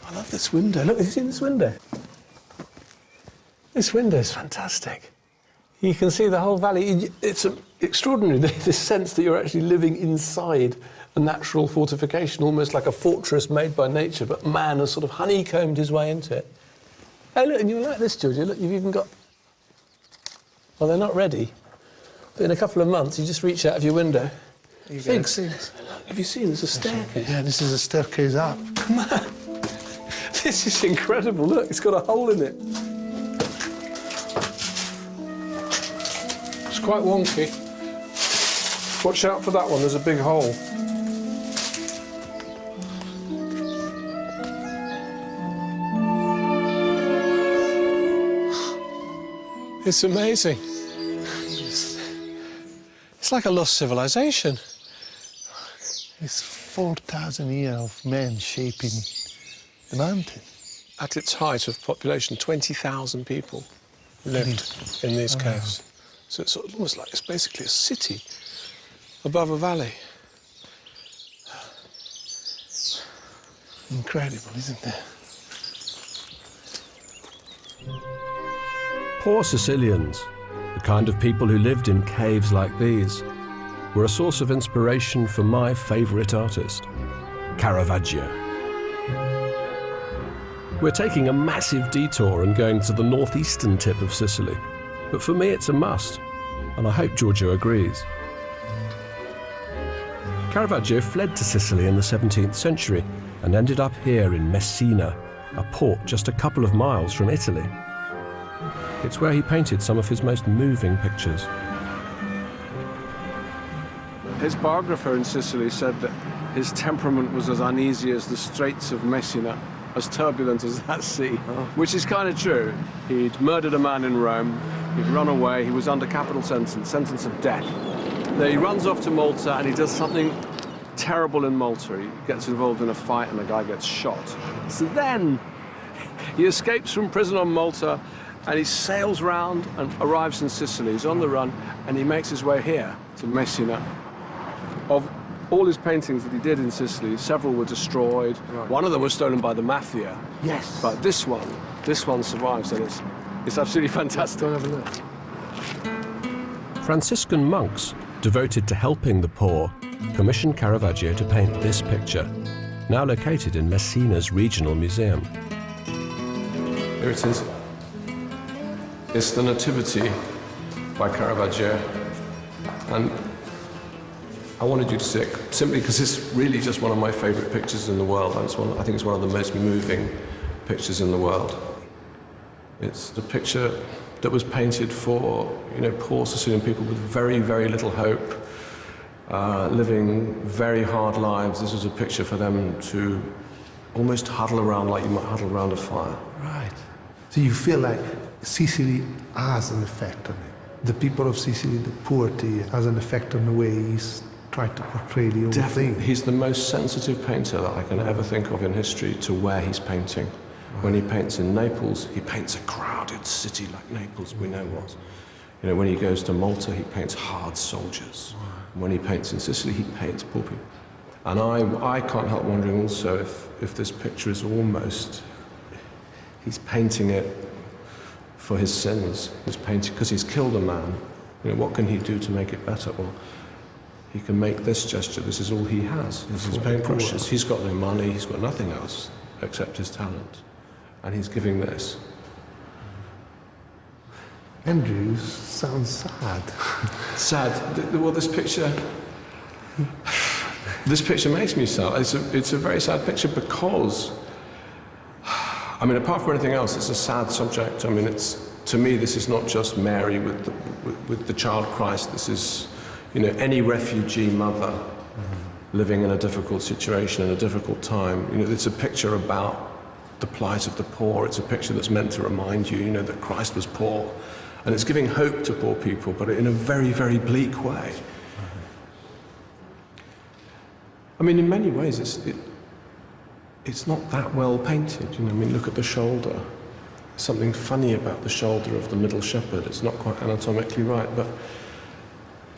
I love this window. Look, have you seen this window? This window is fantastic. You can see the whole valley. It's extraordinary, this sense that you're actually living inside a natural fortification, almost like a fortress made by nature, but man has sort of honeycombed his way into it. Hey, look, and you like this, Georgia. Look, you've even got... Well, they're not ready, but in a couple of months, you just reach out of your window. Figs. Have you seen? There's a staircase. Yeah, this is a staircase up. Man, this is incredible. Look, it's got a hole in it. It's quite wonky. Watch out for that one, there's a big hole. It's amazing. It's like a lost civilization. It's 4,000 years of men shaping the mountain. At its height of population, 20,000 people lived in these caves. So it's sort of almost like it's basically a city above a valley. Incredible, isn't it? Poor Sicilians, the kind of people who lived in caves like these, were a source of inspiration for my favourite artist, Caravaggio. We're taking a massive detour and going to the northeastern tip of Sicily, but for me it's a must, and I hope Giorgio agrees. Caravaggio fled to Sicily in the 17th century and ended up here in Messina, a port just a couple of miles from Italy. It's where he painted some of his most moving pictures. His biographer in Sicily said that his temperament was as uneasy as the Straits of Messina, as turbulent as that sea, which is kind of true. He'd murdered a man in Rome, he'd run away, he was under capital sentence of death. Then he runs off to Malta and he does something terrible in Malta. He gets involved in a fight and the guy gets shot. So then he escapes from prison on Malta and he sails round and arrives in Sicily. He's on the run and he makes his way here to Messina. Of all his paintings that he did in Sicily, several were destroyed. Right. One of them was stolen by the mafia. Yes. But this one survives, and it's absolutely fantastic. Go have a look. Franciscan monks, devoted to helping the poor, commissioned Caravaggio to paint this picture, now located in Messina's regional museum. Here it is. It's the Nativity by Caravaggio, and I wanted you to see it simply because it's really just one of my favourite pictures in the world. I think it's one of the most moving pictures in the world. It's a picture that was painted for, poor Sicilian people with very, very little hope, living very hard lives. This was a picture for them to almost huddle around like you might huddle around a fire. Right. So you feel like Sicily has an effect on it. The people of Sicily, the poverty, has an effect on the way he's tried to portray the whole thing. He's the most sensitive painter that I can ever think of in history to where he's painting. Right. When he paints in Naples, he paints a crowded city like Naples we know was. When he goes to Malta, he paints hard soldiers. Right. When he paints in Sicily, he paints poor people. And I can't help wondering also if this picture is almost, he's painting it for his sins. He's painting because he's killed a man. What can he do to make it better? Well, he can make this gesture. This is all he has. This is paintbrushes. He's got no money. He's got nothing else except his talent, and he's giving this. Andrew sounds sad. Sad. Well, this picture makes me sad. It's a very sad picture because, apart from anything else, it's a sad subject. To me, this is not just Mary with the child Christ. This is, any refugee mother living in a difficult situation, in a difficult time. It's a picture about the plight of the poor. It's a picture that's meant to remind you, that Christ was poor. And it's giving hope to poor people, but in a very, very bleak way. In many ways, it's not that well painted. Look at the shoulder. There's something funny about the shoulder of the middle shepherd. It's not quite anatomically right, but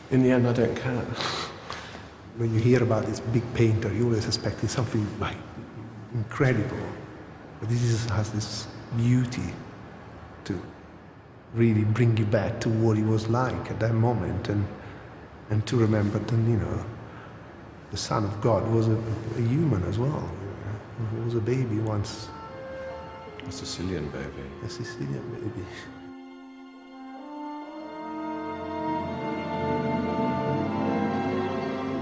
in the end, I don't care. When you hear about this big painter, you always expect something like incredible. But has this beauty to really bring you back to what he was like at that moment, and to remember that, you know, the Son of God was a human as well. He was a baby once. A Sicilian baby. A Sicilian baby.